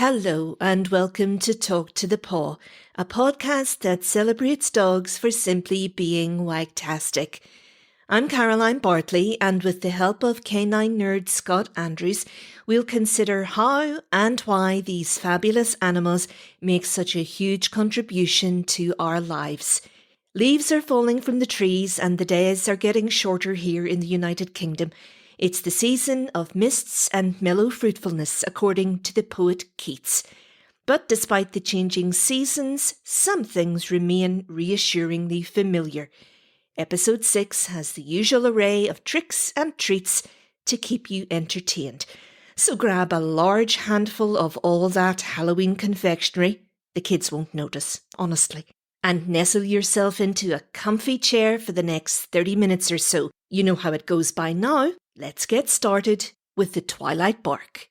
Hello and welcome to Talk to the Paw, a podcast that celebrates dogs for simply being wagtastic. I'm Caroline Bartley, and with the help of canine nerd Scott Andrews, we'll consider how and why these fabulous animals make such a huge contribution to our lives. Leaves are falling from the trees and the days are getting shorter here in the United Kingdom. It's the season of mists and mellow fruitfulness, according to the poet Keats. But despite the changing seasons, some things remain reassuringly familiar. Episode 6 has the usual array of tricks and treats to keep you entertained. So grab a large handful of all that Halloween confectionery. The kids won't notice, honestly. And nestle yourself into a comfy chair for the next 30 minutes or so. You know how it goes by now. Let's get started with the Twilight Bark.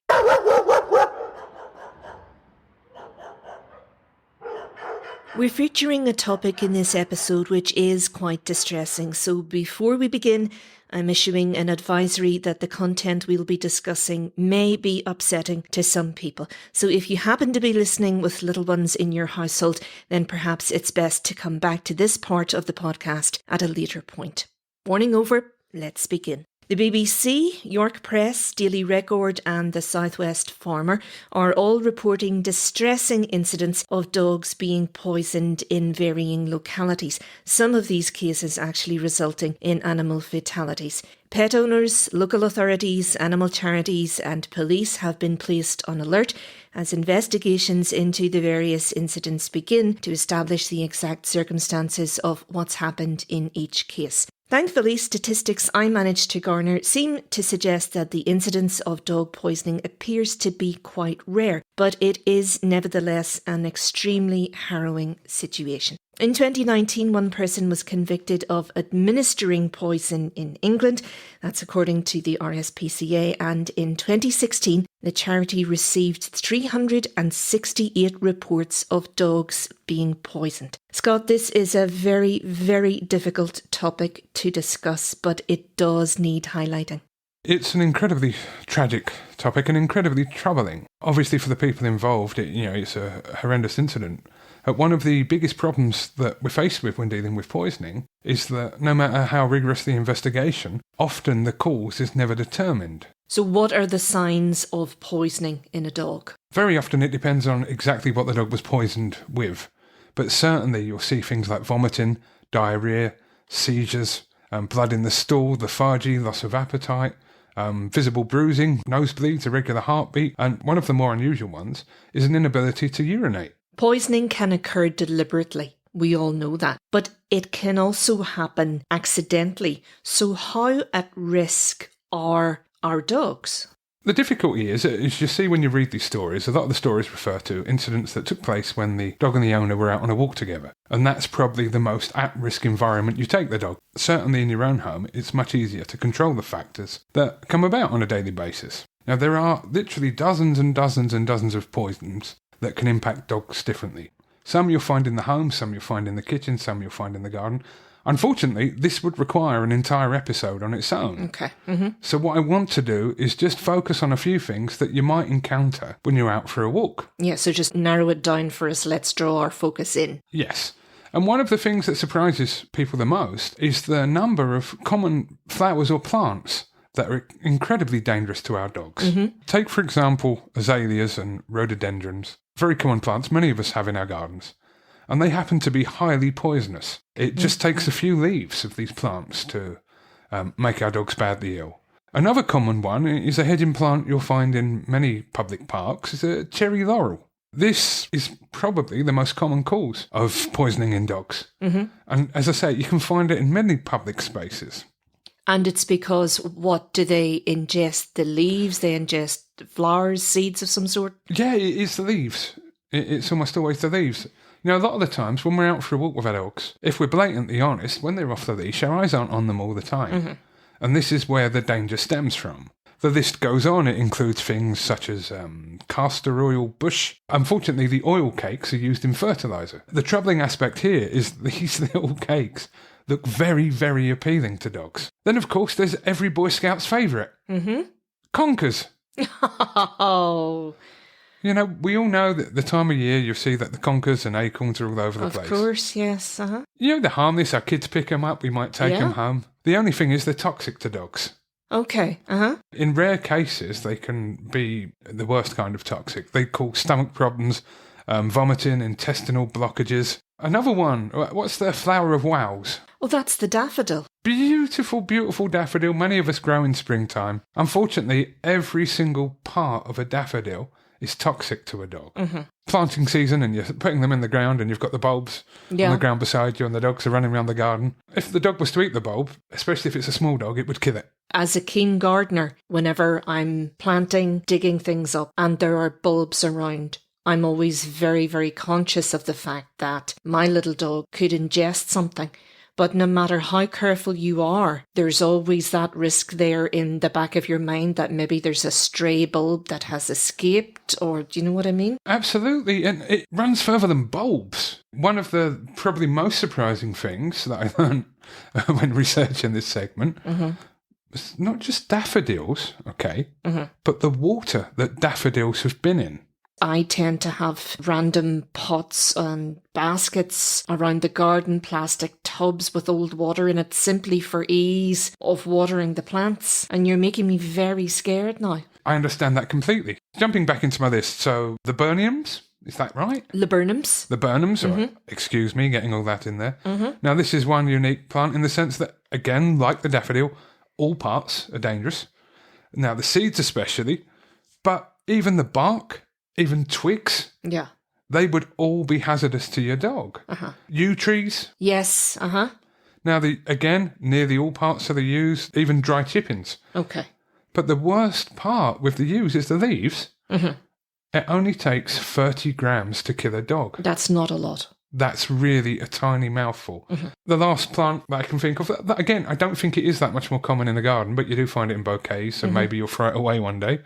We're featuring a topic in this episode which is quite distressing, so before we begin, I'm issuing an advisory that the content we'll be discussing may be upsetting to some people. So if you happen to be listening with little ones in your household, then perhaps it's best to come back to this part of the podcast at a later point. Warning over, let's begin. The BBC, York Press, Daily Record and the South West Farmer are all reporting distressing incidents of dogs being poisoned in varying localities, some of these cases actually resulting in animal fatalities. Pet owners, local authorities, animal charities and police have been placed on alert as investigations into the various incidents begin to establish the exact circumstances of what's happened in each case. Thankfully, statistics I managed to garner seem to suggest that the incidence of dog poisoning appears to be quite rare, but it is nevertheless an extremely harrowing situation. In 2019, one person was convicted of administering poison in England. That's according to the RSPCA. And in 2016, the charity received 368 reports of dogs being poisoned. Scott, this is a very, very difficult topic to discuss, but it does need highlighting. It's an incredibly tragic topic and incredibly troubling. Obviously, for the people involved, it's a horrendous incident. One of the biggest problems that we're faced with when dealing with poisoning is that no matter how rigorous the investigation, often the cause is never determined. So what are the signs of poisoning in a dog? Very often it depends on exactly what the dog was poisoned with. But certainly you'll see things like vomiting, diarrhoea, seizures, blood in the stool, lethargy, loss of appetite, visible bruising, nosebleeds, irregular heartbeat, and one of the more unusual ones is an inability to urinate. Poisoning can occur deliberately. We all know that. But it can also happen accidentally. So how at risk are our dogs? The difficulty is, as you see when you read these stories, a lot of the stories refer to incidents that took place when the dog and the owner were out on a walk together. And that's probably the most at-risk environment you take the dog. Certainly in your own home, it's much easier to control the factors that come about on a daily basis. Now, there are literally dozens and dozens and dozens of poisons that can impact dogs differently. Some you'll find in the home, some you'll find in the kitchen, some you'll find in the garden. Unfortunately, this would require an entire episode on its own. Okay. Mm-hmm. So what I want to do is just focus on a few things that you might encounter when you're out for a walk. Yeah, so just narrow it down for us. Let's draw our focus in. Yes. And one of the things that surprises people the most is the number of common flowers or plants that are incredibly dangerous to our dogs. Mm-hmm. Take, for example, azaleas and rhododendrons. Very common plants many of us have in our gardens. And they happen to be highly poisonous. It just takes a few leaves of these plants to make our dogs badly ill. Another common one is a hedging plant you'll find in many public parks, is a cherry laurel. This is probably the most common cause of poisoning in dogs. Mm-hmm. And as I say, you can find it in many public spaces. And it's because, what, do they ingest the leaves? They ingest flowers, seeds of some sort? Yeah, it's the leaves. It's almost always the leaves. You know, a lot of the times when we're out for a walk with our dogs, if we're blatantly honest, when they're off the leash, our eyes aren't on them all the time. Mm-hmm. And this is where the danger stems from. The list goes on. It includes things such as castor oil bush. Unfortunately, the oil cakes are used in fertiliser. The troubling aspect here is these little cakes look very, very appealing to dogs. Then, of course, there's every Boy Scout's favourite. Mm-hmm. Conkers. Oh, You know, we all know that the time of year you see that the conkers and acorns are all over the place. Of course, yes. Uh-huh. You know, they're harmless. Our kids pick them up. We might take them home. The only thing is they're toxic to dogs. Okay, uh-huh. In rare cases, they can be the worst kind of toxic. They cause stomach problems, vomiting, intestinal blockages. Another one, what's the flower of wows? Oh, that's the daffodil. Beautiful, beautiful daffodil. Many of us grow in springtime. Unfortunately, every single part of a daffodil is toxic to a dog. Mm-hmm. Planting season and you're putting them in the ground and you've got the bulbs on the ground beside you and the dogs are running around the garden. If the dog was to eat the bulb, especially if it's a small dog, it would kill it. As a keen gardener, whenever I'm planting, digging things up and there are bulbs around, I'm always very, very conscious of the fact that my little dog could ingest something. But no matter how careful you are, there's always that risk there in the back of your mind that maybe there's a stray bulb that has escaped, or do you know what I mean? Absolutely, and it runs further than bulbs. One of the probably most surprising things that I learned when researching this segment was not just daffodils, but the water that daffodils have been in. I tend to have random pots and baskets around the garden, plastic tubs with old water in it, simply for ease of watering the plants. And you're making me very scared now. I understand that completely. Jumping back into my list, so the Burnhams, is that right? Laburnums. The Burnhams, or excuse me, getting all that in there. Now, this is one unique plant in the sense that, again, like the daffodil, all parts are dangerous. Now, the seeds especially, but even the bark, even twigs, they would all be hazardous to your dog. Yew trees. Yes, Now, again, nearly all parts of the yews, even dry chippings. Okay. But the worst part with the yews is the leaves. It only takes 30 grams to kill a dog. That's not a lot. That's really a tiny mouthful. The last plant that I can think of, that again, I don't think it is that much more common in the garden, but you do find it in bouquets, so maybe you'll throw it away one day.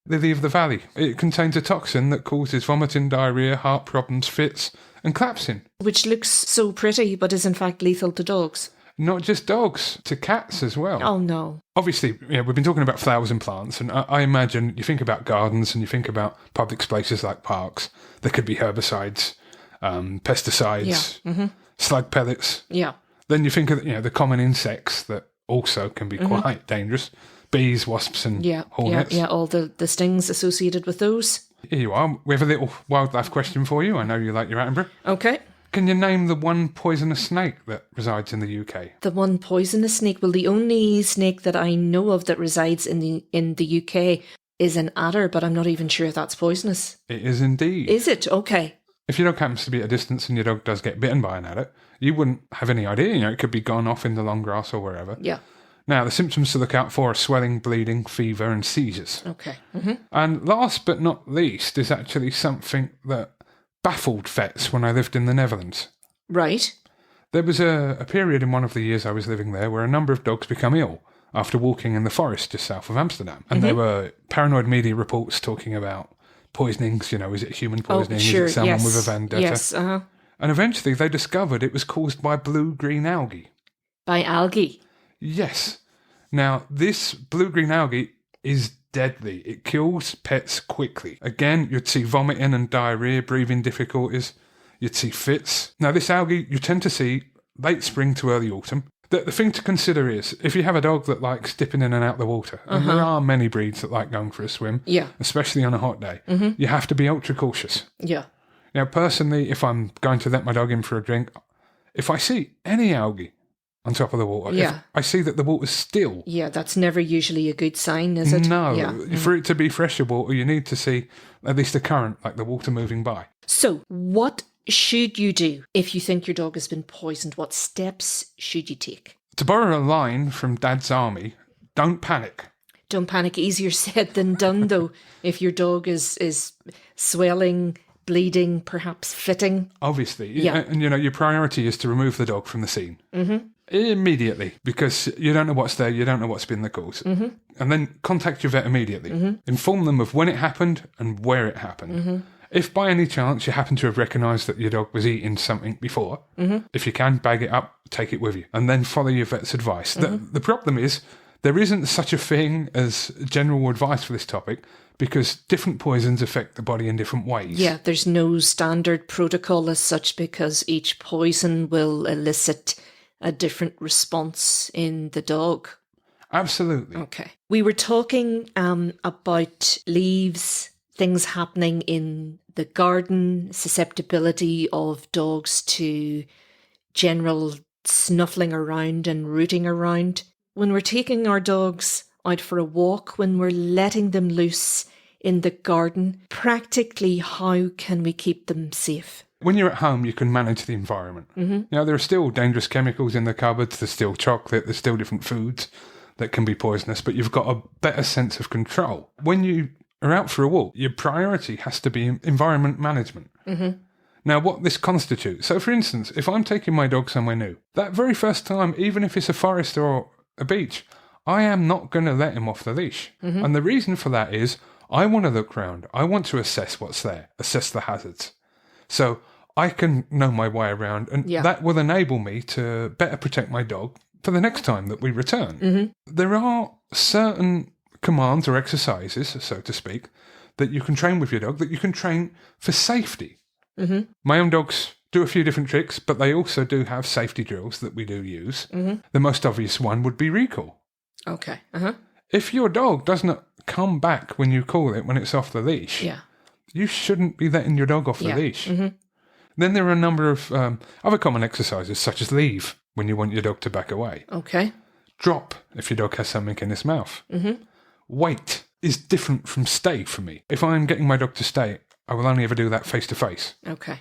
Lily of the valley. It contains a toxin that causes vomiting, diarrhea, heart problems, fits, and collapsing. Which looks so pretty, but is in fact lethal to dogs. Not just dogs, to cats as well. Oh, no. Obviously, we've been talking about flowers and plants, and I imagine you think about gardens and you think about public spaces like parks. There could be herbicides, pesticides, slug pellets. Yeah. Then you think of the common insects that also can be quite dangerous. Bees, wasps and hornets. Yeah, all the stings associated with those. Here you are. We have a little wildlife question for you. I know you like your Attenborough. Okay. Can you name the one poisonous snake that resides in the UK? The one poisonous snake? Well, the only snake that I know of that resides in the UK is an adder, but I'm not even sure if that's poisonous. It is indeed. Is it? Okay. If your dog happens to be at a distance and your dog does get bitten by an adder, you wouldn't have any idea. It could be gone off in the long grass or wherever. Yeah. Now, the symptoms to look out for are swelling, bleeding, fever, and seizures. Okay. And last but not least is actually something that baffled vets when I lived in the Netherlands. Right. There was a period in one of the years I was living there where a number of dogs become ill after walking in the forest just south of Amsterdam. And there were paranoid media reports talking about poisonings, is it human poisoning? Sure, is it someone with a vendetta? Yes, And eventually they discovered it was caused by blue-green algae. By algae? Yes. Now, this blue-green algae is deadly. It kills pets quickly. Again, you'd see vomiting and diarrhea, breathing difficulties. You'd see fits. Now, this algae you tend to see late spring to early autumn. The thing to consider is, if you have a dog that likes dipping in and out the water, and there are many breeds that like going for a swim, especially on a hot day, you have to be ultra cautious. Yeah. Now, personally, if I'm going to let my dog in for a drink, if I see any algae on top of the water, if I see that the water's still... Yeah, that's never usually a good sign, is it? No. For it to be fresher water, you need to see at least a current, like the water moving by. So, what should you do if you think your dog has been poisoned? What steps should you take? To borrow a line from Dad's army, don't panic. Don't panic. Easier said than done, though. If your dog is swelling, bleeding, perhaps fitting. Obviously. Yeah. And, your priority is to remove the dog from the scene. Immediately, because you don't know what's there, you don't know what's been the cause. And then contact your vet immediately. Inform them of when it happened and where it happened. If by any chance you happen to have recognised that your dog was eating something before, if you can, bag it up, take it with you, and then follow your vet's advice. The problem is There isn't such a thing as general advice for this topic because different poisons affect the body in different ways. Yeah, there's no standard protocol as such because each poison will elicit a different response in the dog. Absolutely. Okay. We were talking about leaves, things happening in the garden, susceptibility of dogs to general snuffling around and rooting around. When we're taking our dogs out for a walk, when we're letting them loose in the garden, practically how can we keep them safe? When you're at home, you can manage the environment. Mm-hmm. Now, there are still dangerous chemicals in the cupboards, there's still chocolate, there's still different foods that can be poisonous, but you've got a better sense of control. When you are out for a walk, your priority has to be environment management. Mm-hmm. Now, what this constitutes, so for instance, if I'm taking my dog somewhere new, that very first time, even if it's a forest or a beach, I am not going to let him off the leash. Mm-hmm. And the reason for that is I want to look round. I want to assess what's there, assess the hazards. So I can know my way around, and that will enable me to better protect my dog for the next time that we return. Mm-hmm. There are certain commands or exercises, so to speak, that you can train with your dog, that you can train for safety. Mm-hmm. My own dogs do a few different tricks, but they also do have safety drills that we do use. Mm-hmm. The most obvious one would be recall. Okay. Uh-huh. If your dog does not come back when you call it, when it's off the leash, you shouldn't be letting your dog off the leash. Mm-hmm. Then there are a number of other common exercises, such as leave when you want your dog to back away. Okay. Drop if your dog has something in its mouth. Mm-hmm. Wait is different from stay for me. If I'm getting my dog to stay, I will only ever do that face to face. Okay.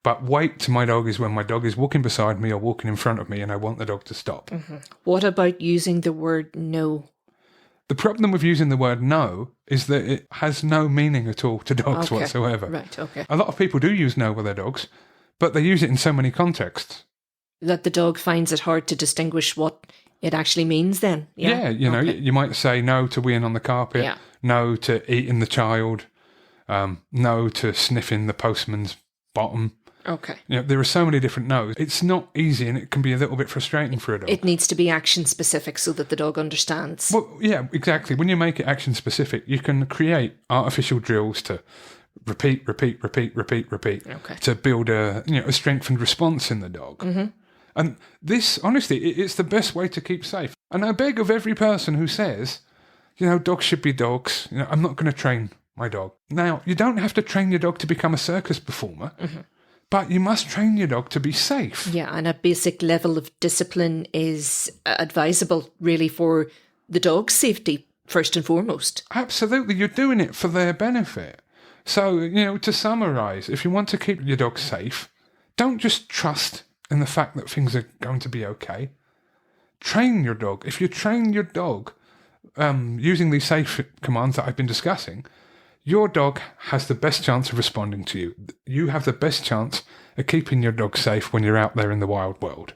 But wait to my dog is when my dog is walking beside me or walking in front of me and I want the dog to stop. Mm-hmm. What about using the word no? The problem with using the word no is that it has no meaning at all to dogs whatsoever. Right, okay. A lot of people do use no with their dogs, but they use it in so many contexts. That the dog finds it hard to distinguish what it actually means then? Yeah, you might say no to weeing on the carpet, no to eating the child, no to sniffing the postman's bottom. Okay. There are so many different no's. It's not easy and it can be a little bit frustrating for a dog. It needs to be action specific so that the dog understands. Well, yeah, exactly. When you make it action specific, you can create artificial drills to repeat to build a strengthened response in the dog. Mm-hmm. And this, honestly, it's the best way to keep safe. And I beg of every person who says, dogs should be dogs. I'm not going to train my dog. Now, you don't have to train your dog to become a circus performer. Mm-hmm. But you must train your dog to be safe. Yeah, and a basic level of discipline is advisable, really, for the dog's safety, first and foremost. Absolutely, you're doing it for their benefit. So, to summarise, if you want to keep your dog safe, don't just trust in the fact that things are going to be okay. Train your dog. If you train your dog using these safe commands that I've been discussing, your dog has the best chance of responding to you. You have the best chance of keeping your dog safe when you're out there in the wild world.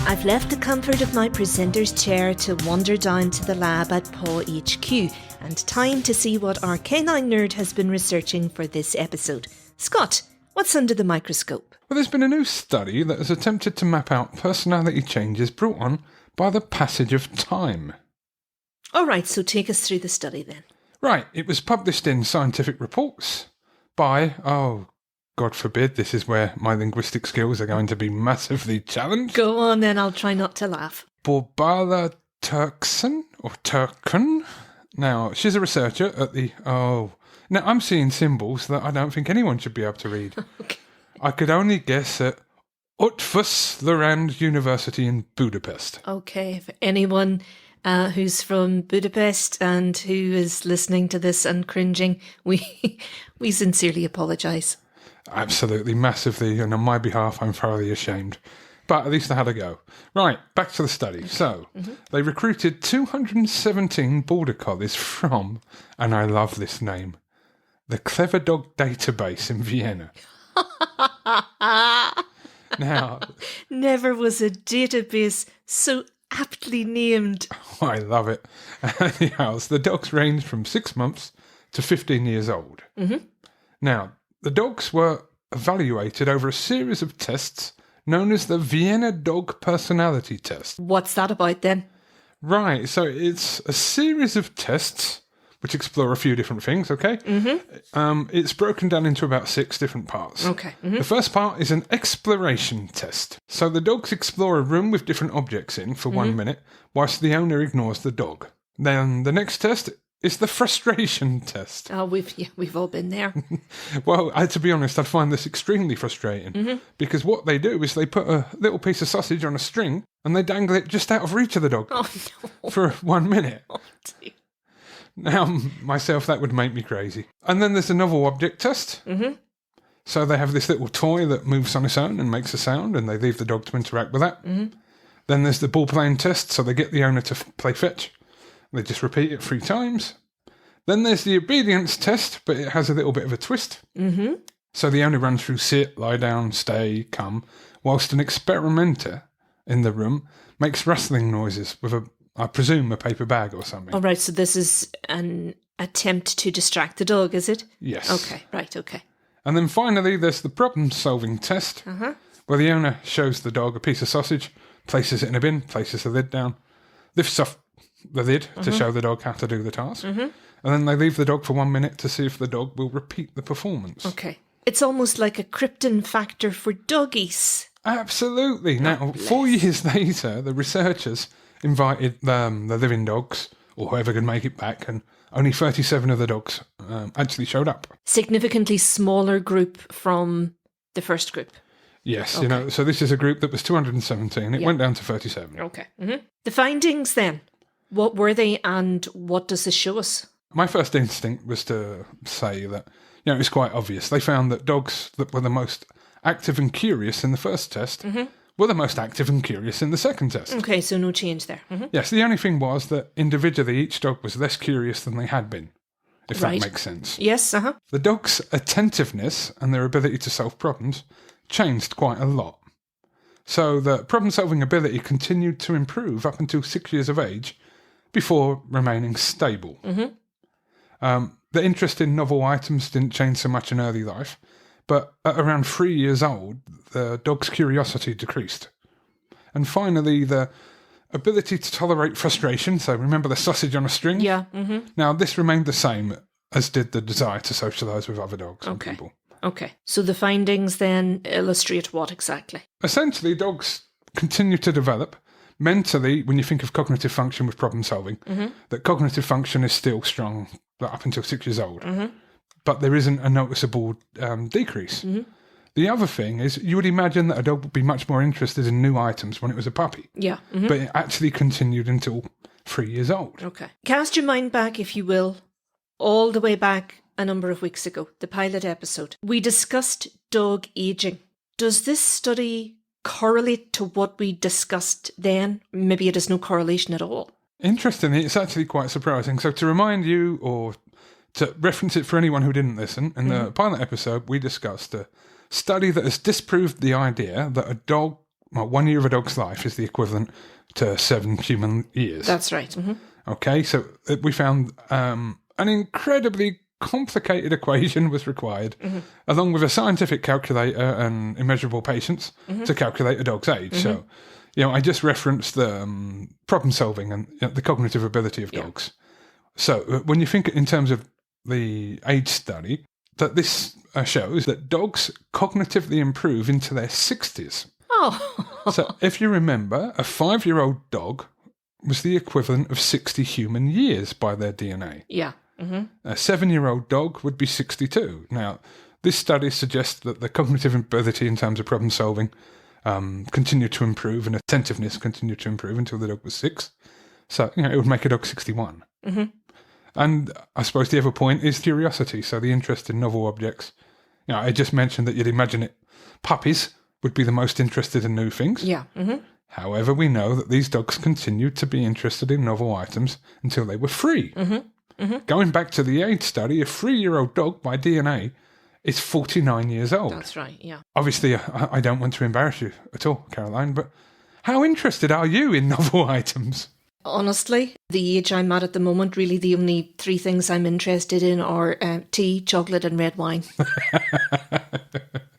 I've left the comfort of my presenter's chair to wander down to the lab at Paw HQ, and time to see what our canine nerd has been researching for this episode. Scott, what's under the microscope? Well, there's been a new study that has attempted to map out personality changes brought on by the passage of time. All right, so take us through the study then. Right, it was published in Scientific Reports by, God forbid, this is where my linguistic skills are going to be massively challenged. Go on then, I'll try not to laugh. Barbara Turkson, or Turken. Now, she's a researcher at the... now I'm seeing symbols that I don't think anyone should be able to read. Okay. I could only guess at Utfus University in Budapest. Okay, if anyone who's from Budapest and who is listening to this and cringing, we sincerely apologise. Absolutely, massively, and on my behalf, I'm thoroughly ashamed. But at least I had a go. Right, back to the study. Okay. So, they recruited 217 border collies from, and I love this name, the Clever Dog Database in Vienna. Now, never was a database so aptly named. I love it. Anyhow, the dogs ranged from 6 months to 15 years old. Mm-hmm. Now, the dogs were evaluated over a series of tests known as the Vienna Dog Personality Test. What's that about then? Right, so it's a series of tests which explore a few different things, okay? Mm-hmm. It's broken down into about 6 different parts. Okay. Mm-hmm. The first part is an exploration test. So the dogs explore a room with different objects in for 1 minute, whilst the owner ignores the dog. Then the next test is the frustration test. Oh, we've all been there. Well, to be honest, I find this extremely frustrating because what they do is they put a little piece of sausage on a string and they dangle it just out of reach of the dog Oh, no. for 1 minute. Oh, dear. Now, myself, that would make me crazy. And then there's a novel object test. Mm-hmm. So they have this little toy that moves on its own and makes a sound, and they leave the dog to interact with that. Mm-hmm. Then there's the ball playing test, so they get the owner to play fetch. They just repeat it 3 times. Then there's the obedience test, but it has a little bit of a twist. Mm-hmm. So the owner runs through sit, lie down, stay, come, whilst an experimenter in the room makes rustling noises with I presume, a paper bag or something. All right, so this is an attempt to distract the dog, is it? Yes. Okay, right, okay. And then finally, there's the problem-solving test, where the owner shows the dog a piece of sausage, places it in a bin, places the lid down, lifts off the lid to show the dog how to do the task, and then they leave the dog for 1 minute to see if the dog will repeat the performance. Okay. It's almost like a Krypton factor for doggies. Absolutely. Now, 4 years later, the researchers invited the living dogs, or whoever could make it back, and only 37 of the dogs actually showed up. Significantly smaller group from the first group. Yes, Okay. so this is a group that was 217. It went down to 37. Okay. Mm-hmm. The findings then, what were they and what does this show us? My first instinct was to say that, it's quite obvious. They found that dogs that were the most active and curious in the first test were the most active and curious in the second test. Okay, so no change there. Mm-hmm. Yes, the only thing was that individually each dog was less curious than they had been, if Right. that makes sense. Yes, uh-huh. The dog's attentiveness and their ability to solve problems changed quite a lot. So the problem-solving ability continued to improve up until 6 years of age before remaining stable. The interest in novel items didn't change so much in early life, but at around 3 years old, the dog's curiosity decreased. And finally, the ability to tolerate frustration, so remember the sausage on a string? Yeah. Mm-hmm. Now, this remained the same as did the desire to socialise with other dogs and Okay. people. Okay. So the findings then illustrate what exactly? Essentially, dogs continue to develop. Mentally, when you think of cognitive function with problem solving, that cognitive function is still strong up until 6 years old. But there isn't a noticeable decrease. The other thing is, you would imagine that a dog would be much more interested in new items when it was a puppy. Yeah. Mm-hmm. But it actually continued until 3 years old. Okay. Cast your mind back, if you will, all the way back a number of weeks ago, the pilot episode. We discussed dog aging. Does this study correlate to what we discussed then? Maybe it has no correlation at all. Interestingly, it's actually quite surprising. So to remind you, or to reference it for anyone who didn't listen, in the pilot episode, we discussed a study that has disproved the idea that 1 year of a dog's life is the equivalent to 7 human years. That's right. Mm-hmm. Okay, so we found an incredibly complicated equation was required, along with a scientific calculator and immeasurable patience to calculate a dog's age. So, I just referenced the problem solving and the cognitive ability of dogs. So when you think in terms of the age study, that this shows that dogs cognitively improve into their 60s. Oh. So if you remember, a 5-year-old dog was the equivalent of 60 human years by their DNA. Yeah. Mm-hmm. A 7-year-old dog would be 62. Now, this study suggests that the cognitive ability in terms of problem solving continued to improve, and attentiveness continued to improve until the dog was 6. So, it would make a dog 61. And I suppose the other point is curiosity, so the interest in novel objects. I just mentioned that you'd imagine puppies would be the most interested in new things. Yeah. Mm-hmm. However, we know that these dogs continued to be interested in novel items until they were 3. Going back to the age study, a 3-year-old dog by DNA is 49 years old. That's right, yeah. Obviously, I don't want to embarrass you at all, Caroline, but How interested are you in novel items? Honestly, the age I'm at the moment, really the only 3 things I'm interested in are tea, chocolate and red wine.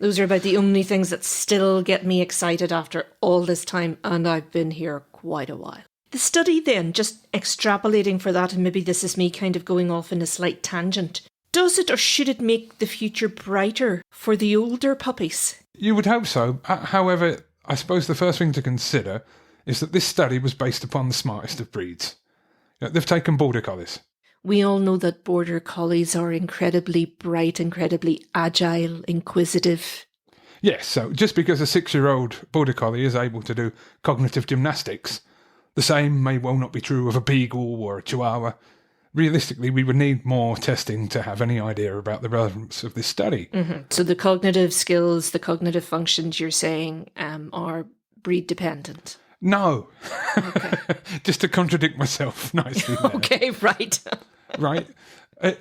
Those are about the only things that still get me excited after all this time, and I've been here quite a while. The study then, just extrapolating for that, and maybe this is me kind of going off in a slight tangent, does it or should it make the future brighter for the older puppies? You would hope so. However, I suppose the first thing to consider is that this study was based upon the smartest of breeds. They've taken border collies. We all know that border collies are incredibly bright, incredibly agile, inquisitive. Yes, so just because a 6-year-old border collie is able to do cognitive gymnastics, the same may well not be true of a beagle or a chihuahua. Realistically, we would need more testing to have any idea about the relevance of this study. Mm-hmm. So the cognitive skills, the cognitive functions you're saying are breed dependent. No. Okay. Just to contradict myself nicely there. Okay, right. Right.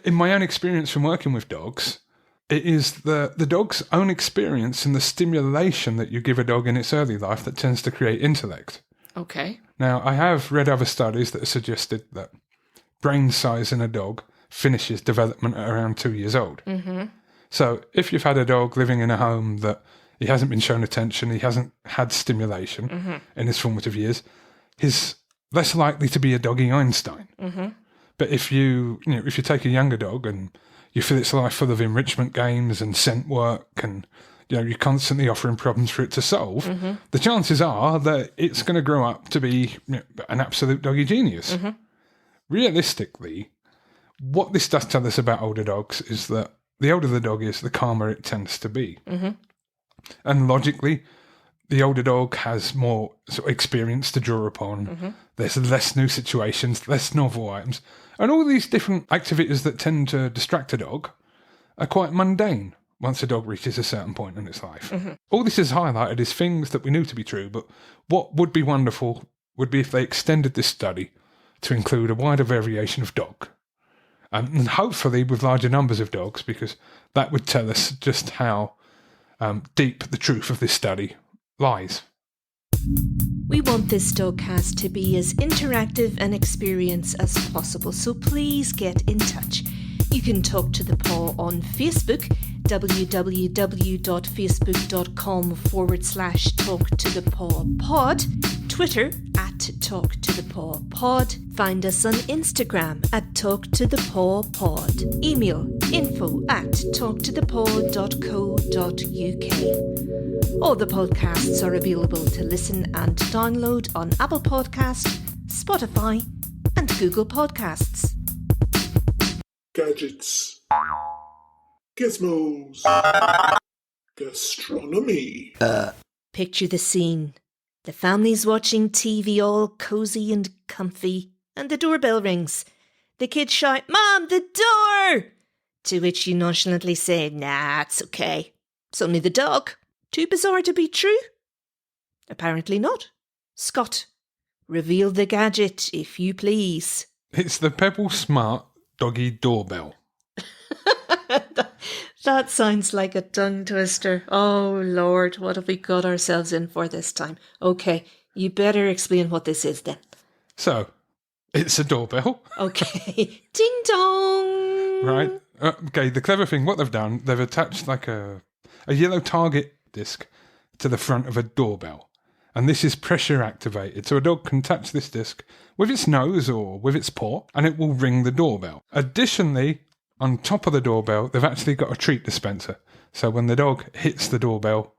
In my own experience from working with dogs, it is the dog's own experience and the stimulation that you give a dog in its early life that tends to create intellect. Okay. Now, I have read other studies that have suggested that brain size in a dog finishes development at around 2 years old. Mm-hmm. So if you've had a dog living in a home that he hasn't been shown attention, he hasn't had stimulation in his formative years, he's less likely to be a doggy Einstein. Mm-hmm. But if you take a younger dog and you fill its life full of enrichment games and scent work and you're constantly offering problems for it to solve, the chances are that it's going to grow up to be an absolute doggy genius. Mm-hmm. Realistically, what this does tell us about older dogs is that the older the dog is, the calmer it tends to be. Mm-hmm. And logically, the older dog has more sort of experience to draw upon. Mm-hmm. There's less new situations, less novel items. And all these different activities that tend to distract a dog are quite mundane once a dog reaches a certain point in its life. Mm-hmm. All this is highlighted as things that we knew to be true, but what would be wonderful would be if they extended this study to include a wider variation of dog. And hopefully with larger numbers of dogs, because that would tell us just how deep the truth of this study lies. We want this dogcast to be as interactive and experience as possible, so please get in touch. You can talk to the paw on Facebook, www.facebook.com/talk-to-the-paw-pod, Twitter @talk-to-the-paw-pod, find us on Instagram @talk-to-the-paw-pod, email info@talk-to-the-paw.co.uk. All the podcasts are available to listen and download on Apple Podcast, Spotify and Google Podcasts. Gadgets, Gizmos, Gastronomy. Picture the scene. The family's watching TV all cosy and comfy, and the doorbell rings. The kids shout, "Mom, the door!" To which you nonchalantly say, "Nah, it's okay. It's only the dog." Too bizarre to be true? Apparently not. Scott, reveal the gadget, if you please. It's the Pebble Smart Doggy Doorbell. That sounds like a tongue twister. Oh, Lord, what have we got ourselves in for this time? Okay, you better explain what this is then. So, it's a doorbell. Okay. Ding dong! Right. Okay, the clever thing, what they've done, they've attached like a yellow target disc to the front of a doorbell. And this is pressure activated. So a dog can touch this disc with its nose or with its paw, and it will ring the doorbell. Additionally, on top of the doorbell, they've actually got a treat dispenser. So when the dog hits the doorbell,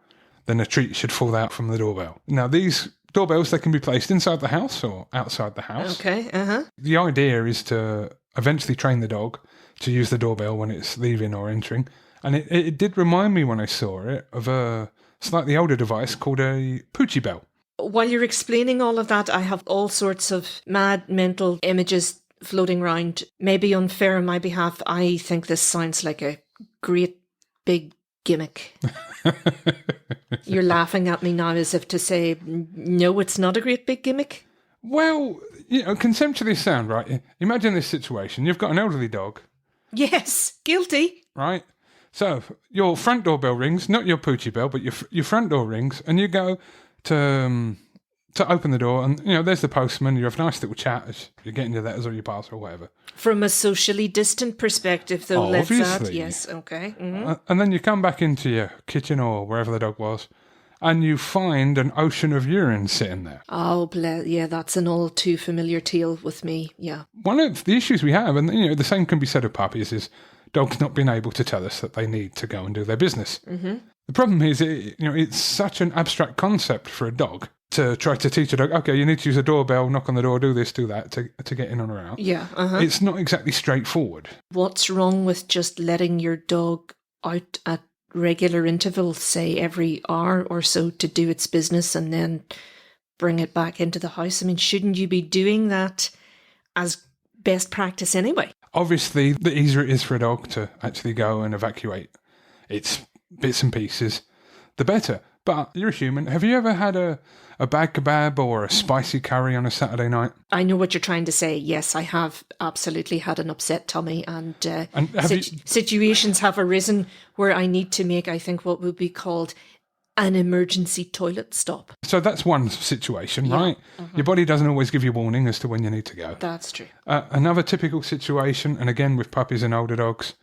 then a treat should fall out from the doorbell. Now, these doorbells, they can be placed inside the house or outside the house. Okay, The idea is to eventually train the dog to use the doorbell when it's leaving or entering. And it did remind me when I saw it of a slightly older device called a Poochie Bell. While you're explaining all of that, I have all sorts of mad mental images floating around. Maybe unfair on my behalf, I think this sounds like a great big gimmick. You're laughing at me now as if to say, no, it's not a great big gimmick. Well, conceptually sound, right? Imagine this situation. You've got an elderly dog. Yes, guilty. Right? So, your front doorbell rings, not your Poochie Bell, but your front door rings, and you go to to open the door, and there's the postman. You have a nice little chat as you're getting your letters or your parcel or whatever. From a socially distant perspective, though, let's add. Obviously. Yes, okay. And then you come back into your kitchen or wherever the dog was, and you find an ocean of urine sitting there. Oh, yeah, that's an all too familiar tale with me, yeah. One of the issues we have, and the same can be said of puppies, is dogs not being able to tell us that they need to go and do their business. Mm-hmm. The problem is, it's such an abstract concept for a dog to try to teach a dog, okay, you need to use a doorbell, knock on the door, do this, do that, to get in or out. Yeah, It's not exactly straightforward. What's wrong with just letting your dog out at regular intervals, say every hour or so, to do its business and then bring it back into the house? I mean, shouldn't you be doing that as best practice anyway? Obviously, the easier it is for a dog to actually go and evacuate its bits and pieces, the better. But you're a human. Have you ever had a bad kebab or a spicy curry on a Saturday night? I know what you're trying to say. Yes, I have absolutely had an upset tummy, and situations have arisen where I need to make, I think, what would be called an emergency toilet stop. So that's one situation, right? Mm-hmm. Your body doesn't always give you warning as to when you need to go. That's true. Another typical situation, and again with puppies and older dogs,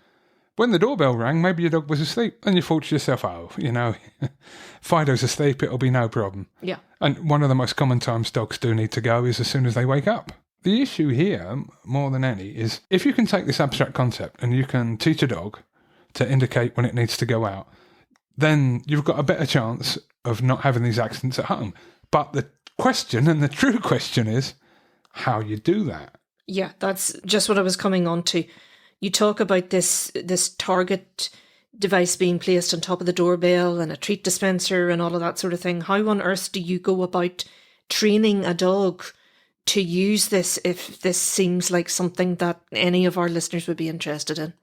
when the doorbell rang, maybe your dog was asleep, and you thought to yourself, Fido's asleep, it'll be no problem. Yeah. And one of the most common times dogs do need to go is as soon as they wake up. The issue here, more than any, is if you can take this abstract concept and you can teach a dog to indicate when it needs to go out, then you've got a better chance of not having these accidents at home. But the question, and the true question, is how you do that. Yeah, that's just what I was coming on to. You talk about this target device being placed on top of the doorbell and a treat dispenser and all of that sort of thing. How on earth do you go about training a dog to use this if this seems like something that any of our listeners would be interested in?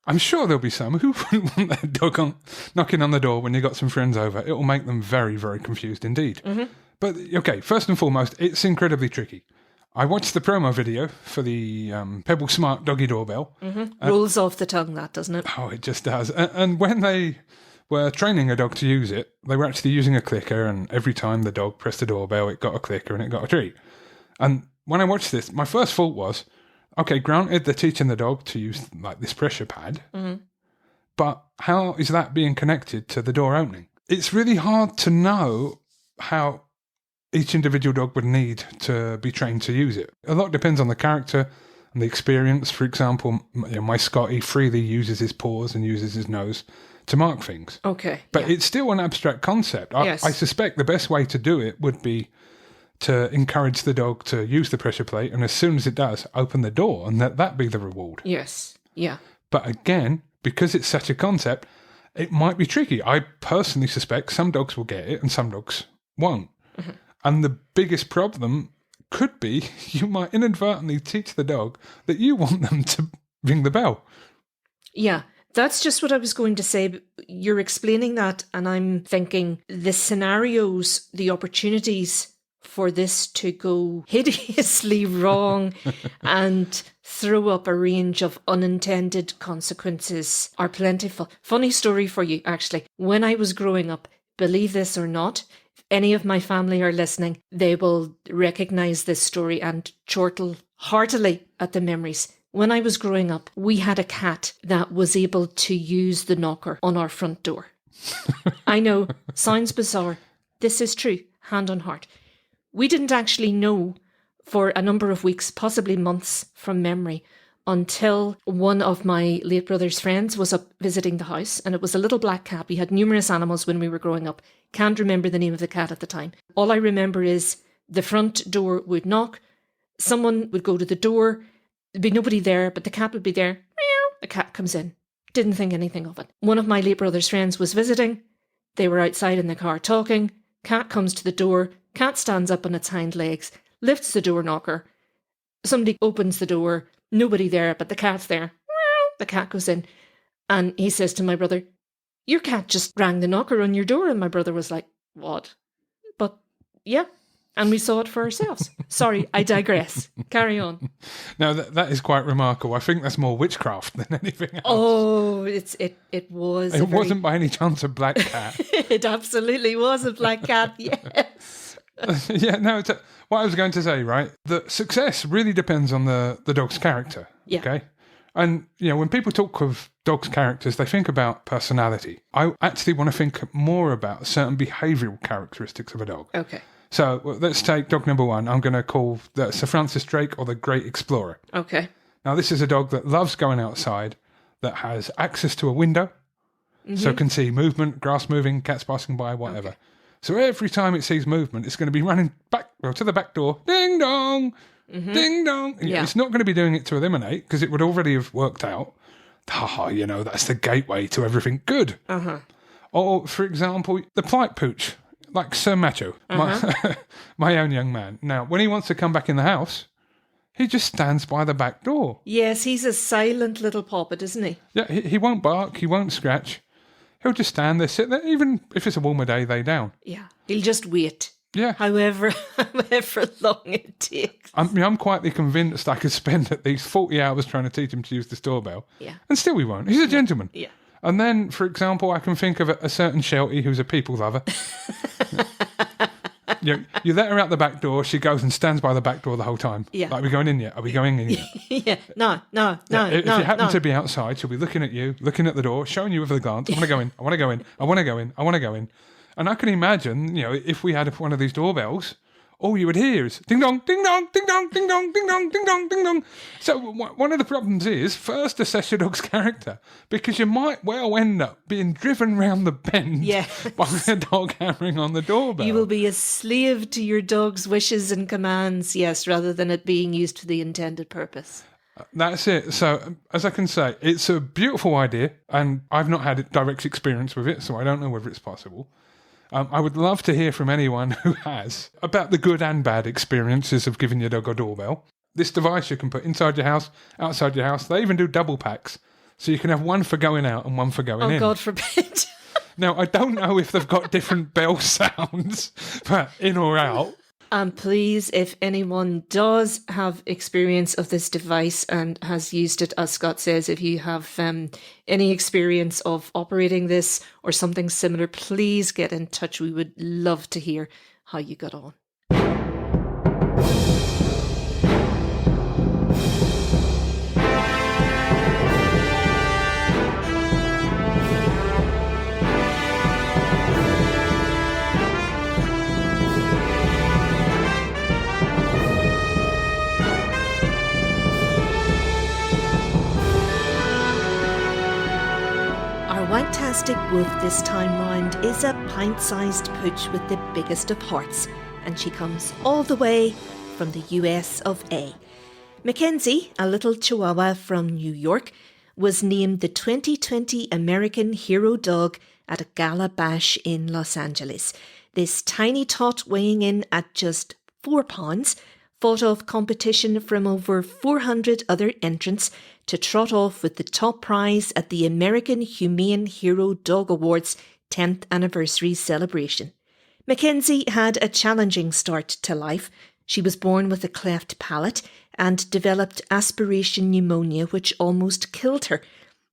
I'm sure there'll be some who wouldn't want their dog knocking on the door when you've got some friends over. It will make them very, very confused indeed. Mm-hmm. But, okay, first and foremost, it's incredibly tricky. I watched the promo video for the Pebble Smart Doggy Doorbell. Mm-hmm. Rolls off the tongue, that, doesn't it? Oh, it just does. And when they were training a dog to use it, they were actually using a clicker, and every time the dog pressed the doorbell, it got a clicker and it got a treat. And when I watched this, my first thought was, okay, granted they're teaching the dog to use like this pressure pad, but how is that being connected to the door opening? It's really hard to know how each individual dog would need to be trained to use it. A lot depends on the character and the experience. For example, my Scotty freely uses his paws and uses his nose to mark things. Okay. But it's still an abstract concept. I suspect the best way to do it would be to encourage the dog to use the pressure plate, and as soon as it does, open the door, and that be the reward. Yes. Yeah. But again, because it's such a concept, it might be tricky. I personally suspect some dogs will get it and some dogs won't. Mm-hmm. And the biggest problem could be you might inadvertently teach the dog that you want them to ring the bell. Yeah, that's just what I was going to say. You're explaining that, and I'm thinking the scenarios, the opportunities for this to go hideously wrong and throw up a range of unintended consequences are plentiful. Funny story for you, actually. When I was growing up, believe this or not, any of my family are listening, they will recognise this story and chortle heartily at the memories. When I was growing up, we had a cat that was able to use the knocker on our front door. I know, sounds bizarre. This is true, hand on heart. We didn't actually know for a number of weeks, possibly months from memory, until one of my late brother's friends was up visiting the house, and it was a little black cat. We had numerous animals when we were growing up. Can't remember the name of the cat at the time. All I remember is the front door would knock, someone would go to the door, there'd be nobody there, but the cat would be there. Meow. The cat comes in. Didn't think anything of it. One of my late brother's friends was visiting. They were outside in the car talking. Cat comes to the door. Cat stands up on its hind legs, lifts the door knocker. Somebody opens the door. Nobody there, but the cat's there. The cat goes in, and he says to my brother, "Your cat just rang the knocker on your door." And my brother was like, "What?" But yeah, and we saw it for ourselves. Sorry, I digress. Carry on. Now that is quite remarkable. I think that's more witchcraft than anything else. Oh, it was. It wasn't by any chance a black cat. It absolutely was a black cat. Yes. Yeah, no, what I was going to say, right? The success really depends on the dog's character. Yeah. Okay. And, when people talk of dogs' characters, they think about personality. I actually want to think more about certain behavioural characteristics of a dog. Okay. So let's take dog number 1. I'm going to call Sir Francis Drake, or the Great Explorer. Okay. Now, this is a dog that loves going outside, that has access to a window, so can see movement, grass moving, cats passing by, whatever. Okay. So every time it sees movement, it's going to be running back to the back door, ding dong, ding dong. Yeah. It's not going to be doing it to eliminate, because it would already have worked out. That's the gateway to everything good. Or, for example, the polite pooch, like Sir Macho, my own young man. Now, when he wants to come back in the house, he just stands by the back door. Yes, he's a silent little poppet, isn't he? Yeah, he won't bark, he won't scratch. He'll just stand there, sit there, even if it's a warmer day, lay down. Yeah. He'll just wait. Yeah. However long it takes. I'm quietly convinced I could spend at least 40 hours trying to teach him to use this doorbell. Yeah. And still he won't. He's a gentleman. Yeah. And then, for example, I can think of a certain Sheltie who's a people lover. You let her out the back door, she goes and stands by the back door the whole time. Yeah. Like, are we going in yet? Are we going in yet? Yeah. No. If you happen to be outside, she'll be looking at you, looking at the door, showing you with a glance. I want to go in. I want to go in. I want to go in. I want to go in. And I can imagine, if we had one of these doorbells, all you would hear is ding dong, ding dong, ding dong, ding dong, ding dong, ding dong, ding dong. So one of the problems is first assess your dog's character, because you might well end up being driven round the bend by a dog hammering on the doorbell. You will be a slave to your dog's wishes and commands, yes, rather than it being used for the intended purpose. That's it. So, as I can say, it's a beautiful idea, and I've not had direct experience with it, so I don't know whether it's possible. I would love to hear from anyone who has about the good and bad experiences of giving your dog a doorbell. This device you can put inside your house, outside your house. They even do double packs, so you can have one for going out and one for going in. Oh, God forbid. Now, I don't know if they've got different bell sounds, but in or out. And please, if anyone does have experience of this device and has used it, as Scott says, if you have any experience of operating this or something similar, please get in touch. We would love to hear how you got on. Wagtastic Woof this time round is a pint-sized pooch with the biggest of hearts, and she comes all the way from the US of A. Mackenzie, a little chihuahua from New York, was named the 2020 American Hero Dog at a gala bash in Los Angeles. This tiny tot, weighing in at just 4 pounds, fought off competition from over 400 other entrants to trot off with the top prize at the American Humane Hero Dog Awards 10th anniversary celebration. Mackenzie had a challenging start to life. She was born with a cleft palate and developed aspiration pneumonia, which almost killed her.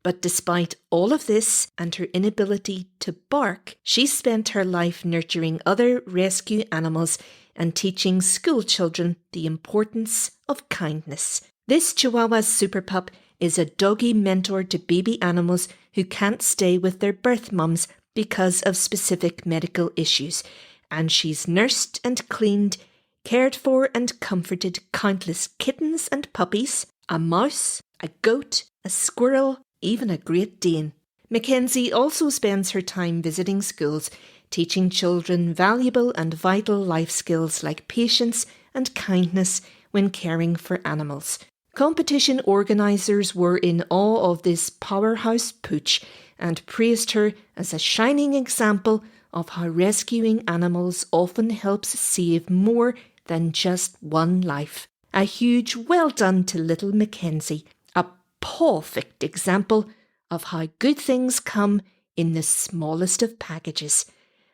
But despite all of this and her inability to bark, she spent her life nurturing other rescue animals and teaching school children the importance of kindness. This Chihuahua super pup is a doggy mentor to baby animals who can't stay with their birth mums because of specific medical issues, and she's nursed and cleaned, cared for and comforted countless kittens and puppies, a mouse, a goat, a squirrel, even a Great Dane. Mackenzie also spends her time visiting schools, teaching children valuable and vital life skills like patience and kindness when caring for animals. Competition organisers were in awe of this powerhouse pooch and praised her as a shining example of how rescuing animals often helps save more than just one life. A huge well done to little Mackenzie, a perfect example of how good things come in the smallest of packages.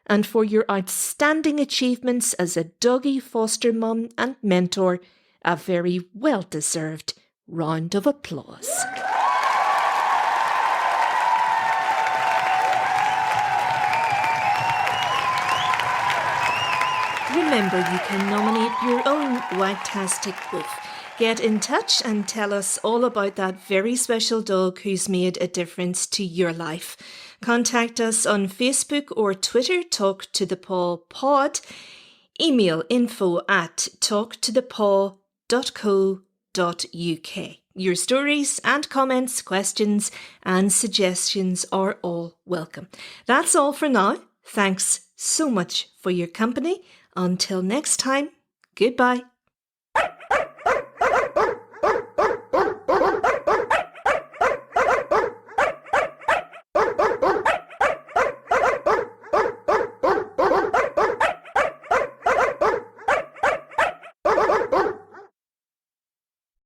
And for your outstanding achievements as a doggy foster mum and mentor, a very well-deserved round of applause. remember you can nominate your own Wagtastic Woof. Get in touch and tell us all about that very special dog who's made a difference to your life. Contact us on Facebook or Twitter, Talk2ThePaw Pod. Email info@talktothepaw.co.uk. Your stories and comments, questions and suggestions are all welcome. That's all for now. Thanks so much for your company. Until next time, goodbye.